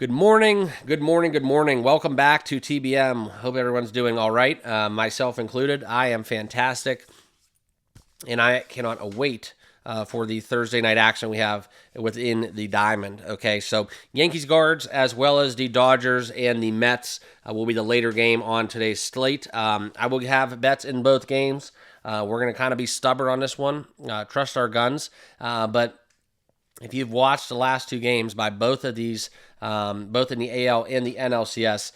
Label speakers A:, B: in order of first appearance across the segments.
A: Good morning, good morning, good morning. Welcome back to TBM. Hope everyone's doing all right, myself included. I am fantastic, and I cannot wait for the Thursday night action we have within the Diamond. Okay, so Yankees guards as well as the Dodgers and the Mets will be the later game on today's slate. I will have bets in both games. We're going to kind of be stubborn on this one, trust our guns, but if you've watched the last two games by both of these, both in the AL and the NLCS,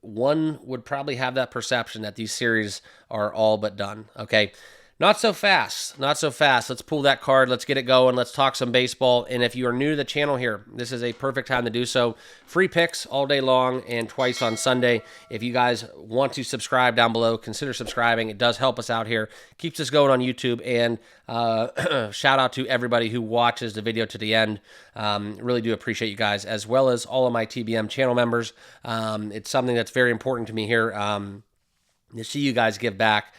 A: one would probably have that perception that these series are all but done. Okay, not so fast, not so fast. Let's pull that card. Let's get it going. Let's talk some baseball. And if you are new to the channel here, this is a perfect time to do so. Free picks all day long and twice on Sunday. If you guys want to subscribe down below, consider subscribing. It does help us out here. Keeps us going on YouTube. And shout out to everybody who watches the video to the end. Really do appreciate you guys, as well as all of my TBM channel members. It's something that's very important to me here to see you guys give back.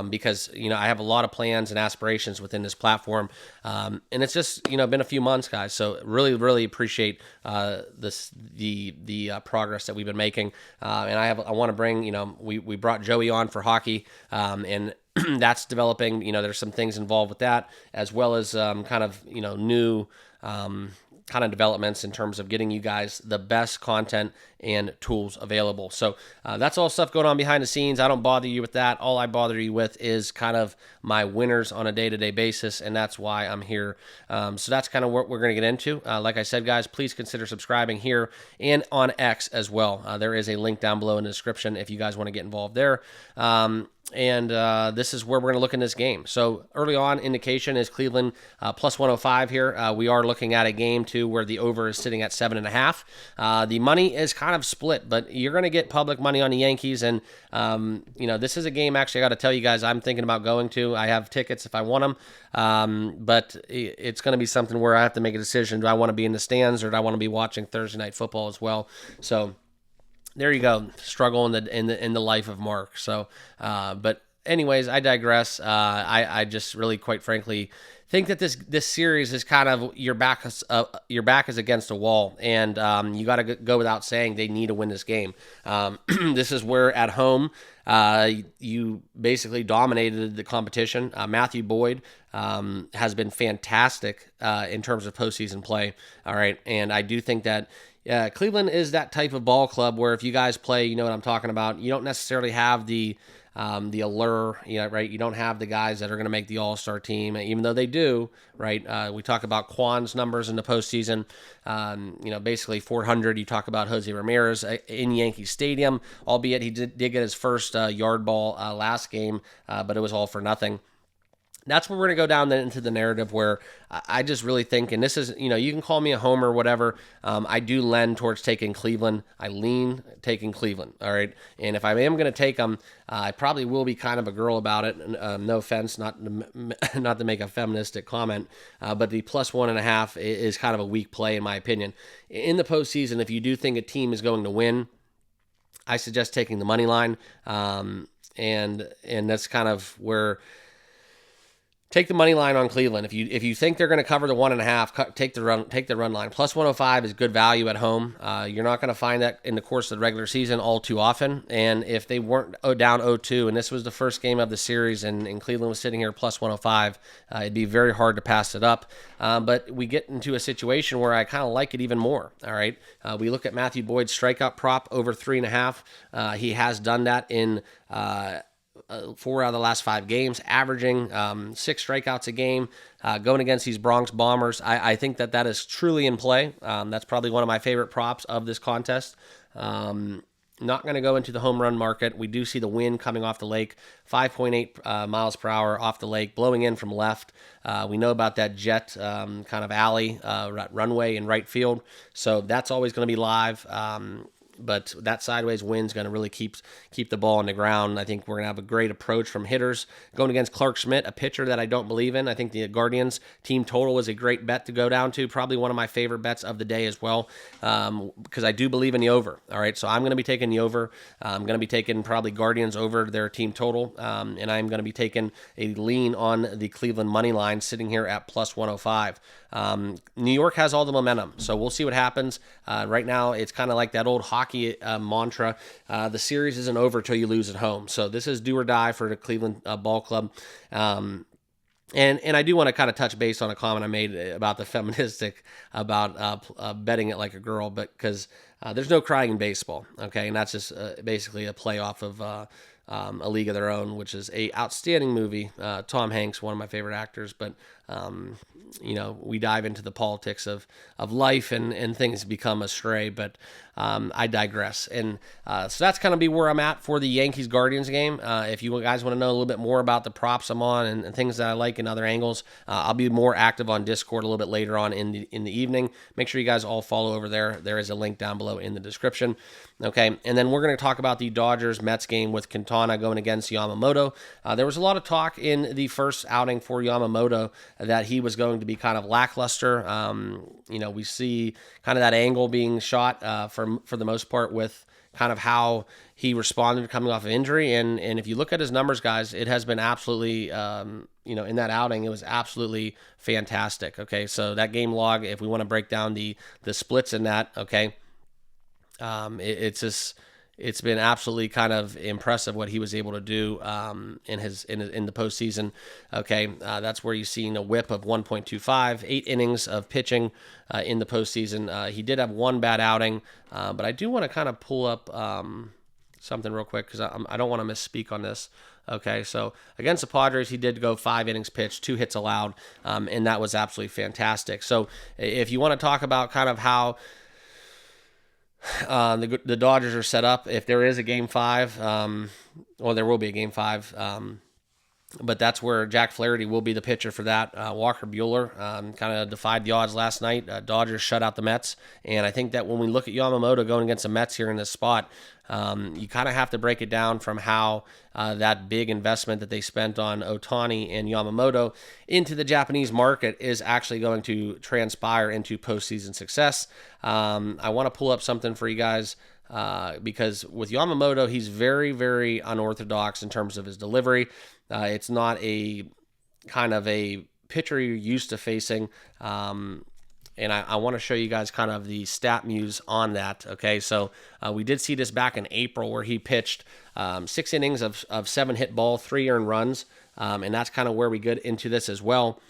A: Because I have a lot of plans and aspirations within this platform, and it's just been a few months, guys. So really appreciate the progress that we've been making, and I want to bring we brought Joey on for hockey, and that's developing. There's some things involved with that, as well as kind of new kind of developments in terms of getting you guys the best content and tools available. So that's all stuff going on behind the scenes. I don't bother you with that. All I bother you with is kind of my winners on a day-to-day basis, and that's why I'm here. So that's kind of what we're going to get into. Like I said, guys, please consider subscribing here and on X as well. There is a link down below in the description if you guys want to get involved there. And this is where we're going to look in this game. So early on, indication is Cleveland plus 105 here. We are looking at a game, too, where the over is sitting at 7.5. The money is kind of split, but you're going to get public money on the Yankees. And, this is a game, actually, I got to tell you guys, I'm thinking about going to. I have tickets if I want them. But it's going to be something where I have to make a decision. Do I want to be in the stands or do I want to be watching Thursday night football as well? So there you go, struggle in the life of Mark. So, but anyways, I digress. I just really, quite frankly, think that this series is kind of your back is against a wall, and you got to go without saying they need to win this game. This is where at home you basically dominated the competition. Matthew Boyd has been fantastic in terms of postseason play. All right, and I do think that. Yeah, Cleveland is that type of ball club where if you guys play, you know what I'm talking about. You don't necessarily have the allure, right? You don't have the guys that are going to make the All-Star team, even though they do, right? We talk about Kwan's numbers in the postseason, basically 400. You talk about Jose Ramirez in Yankee Stadium, albeit he did get his first yard ball last game, but it was all for nothing. That's where we're going to go down into the narrative where I just really think, and this is, you can call me a homer or whatever. I do lend towards taking Cleveland. I lean taking Cleveland, all right? And if I am going to take them, I probably will be kind of a girl about it. No offense, not to make a feministic comment, but the plus 1.5 is kind of a weak play in my opinion. In the postseason, if you do think a team is going to win, I suggest taking the money line, and that's kind of where. Take the money line on Cleveland. If you think they're going to cover the 1.5, take the run line. Plus 105 is good value at home. You're not going to find that in the course of the regular season all too often. And if they weren't down 0-2, and this was the first game of the series, and Cleveland was sitting here plus 105, it'd be very hard to pass it up. But we get into a situation where I kind of like it even more. All right, we look at Matthew Boyd's strikeout prop over 3.5. He has done that in. 4 out of the last 5 games, averaging 6 strikeouts a game, going against these Bronx Bombers. I think that is truly in play. That's probably one of my favorite props of this contest. Not going to go into the home run market. We do see the wind coming off the lake, 5.8 miles per hour off the lake, blowing in from left. We know about that jet kind of alley, runway in right field. So that's always going to be live. But that sideways wind's going to really keep the ball on the ground. I think we're going to have a great approach from hitters going against Clark Schmidt, a pitcher that I don't believe in. I think the Guardians team total was a great bet to go down to, probably one of my favorite bets of the day as well, because I do believe in the over. All right, so I'm going to be taking the over. I'm going to be taking probably Guardians over their team total, and I'm going to be taking a lean on the Cleveland money line, sitting here at plus 105. New York has all the momentum, so we'll see what happens. Right now, it's kind of like that old hockey mantra. The series isn't over till you lose at home. So this is do or die for the Cleveland Ball Club. And I do want to kind of touch base on a comment I made about the feministic, about betting it like a girl, but because there's no crying in baseball, okay? And that's just basically a play off of A League of Their Own, which is a outstanding movie. Tom Hanks, one of my favorite actors, but we dive into the politics of life and things become astray, but I digress. And so that's kind of be where I'm at for the Yankees Guardians game. If you guys want to know a little bit more about the props I'm on and things that I like in other angles, I'll be more active on Discord a little bit later on in the evening. Make sure you guys all follow over there. There is a link down below in the description. Okay, and then we're going to talk about the Dodgers-Mets game with Quintana going against Yamamoto. There was a lot of talk in the first outing for Yamamoto that he was going to be kind of lackluster. We see kind of that angle being shot for the most part with kind of how he responded coming off of injury. And if you look at his numbers, guys, it has been absolutely, in that outing, it was absolutely fantastic. Okay, so that game log, if we want to break down the splits in that, okay, it's been absolutely kind of impressive what he was able to do in the postseason. Okay, that's where you've seen a whip of 1.25, 8 innings of pitching in the postseason. He did have one bad outing, but I do want to kind of pull up something real quick because I don't want to misspeak on this. Okay, so against the Padres, he did go 5 innings pitched, 2 hits allowed, and that was absolutely fantastic. So if you want to talk about kind of how the Dodgers are set up, if there is a Game 5, there will be a Game 5, but that's where Jack Flaherty will be the pitcher for that. Walker Buehler kind of defied the odds last night. Dodgers shut out the Mets, and I think that when we look at Yamamoto going against the Mets here in this spot, you kind of have to break it down from how that big investment that they spent on Ohtani and Yamamoto into the Japanese market is actually going to transpire into postseason success. I want to pull up something for you guys because with Yamamoto, he's very, very unorthodox in terms of his delivery. It's not a kind of a pitcher you're used to facing. And I want to show you guys kind of the stat muse on that. Okay, so we did see this back in April where he pitched 6 innings of 7 hit ball, 3 earned runs, and that's kind of where we get into this as well.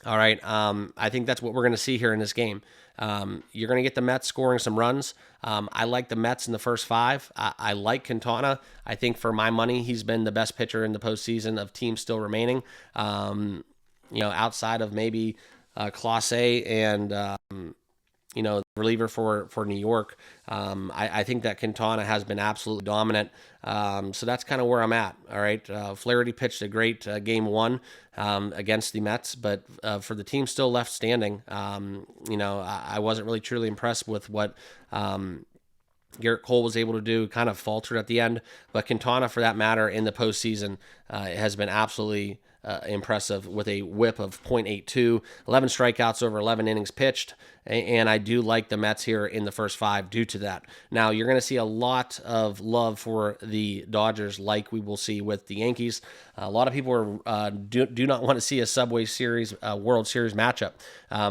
A: All right, I think that's what we're going to see here in this game. You're going to get the Mets scoring some runs. I like the Mets in the first 5. I like Quintana. I think for my money, he's been the best pitcher in the postseason of teams still remaining. Outside of maybe Clase and reliever for New York. I think that Quintana has been absolutely dominant. So that's kind of where I'm at. All right. Flaherty pitched a great Game 1 against the Mets, but for the team still left standing, I wasn't really truly impressed with what Garrett Cole was able to do, kind of faltered at the end. But Quintana, for that matter, in the postseason has been absolutely impressive with a whip of .82, 11 strikeouts over 11 innings pitched, and I do like the Mets here in the first 5 due to that. Now, you're going to see a lot of love for the Dodgers like we will see with the Yankees. A lot of people do not want to see a Subway Series, World Series matchup.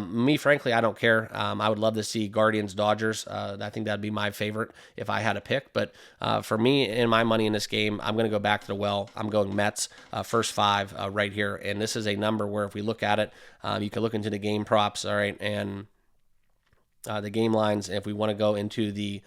A: Me, frankly, I don't care. I would love to see Guardians-Dodgers. I think that'd be my favorite if I had a pick, but for me and my money in this game, I'm going to go back to the well. I'm going Mets, first 5 right here, and this is a number where if we look at it, you can look into the game props, all right, and the game lines. If we want to go into the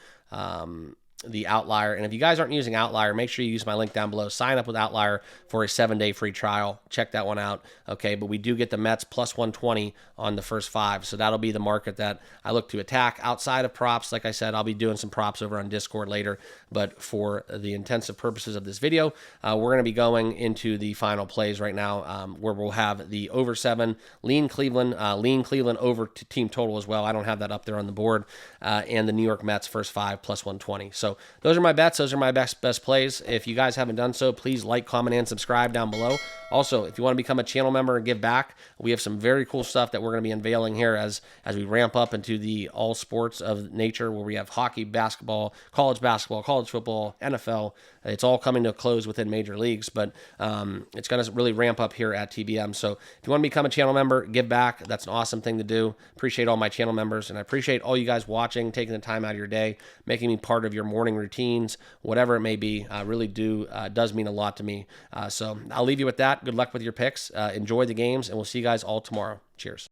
A: the Outlier. And if you guys aren't using Outlier, make sure you use my link down below. Sign up with Outlier for a 7-day free trial. Check that one out. Okay, but we do get the Mets plus 120 on the first 5. So that'll be the market that I look to attack. Outside of props, like I said, I'll be doing some props over on Discord later. But for the intensive purposes of this video, we're going to be going into the final plays right now, where we'll have the over 7, lean Cleveland over to team total as well. I don't have that up there on the board, and the New York Mets first 5 plus 120. So those are my bets. Those are my best plays. If you guys haven't done so, please like, comment, and subscribe down below. Also, if you want to become a channel member and give back, we have some very cool stuff that we're going to be unveiling here as we ramp up into the all sports of nature, where we have hockey, basketball, college football, NFL. It's all coming to a close within major leagues, but it's going to really ramp up here at TBM. So if you want to become a channel member, give back. That's an awesome thing to do. Appreciate all my channel members, and I appreciate all you guys watching, taking the time out of your day, making me part of your morning routines, whatever it may be. Really does mean a lot to me. So I'll leave you with that. Good luck with your picks. Enjoy the games, and we'll see you guys all tomorrow. Cheers.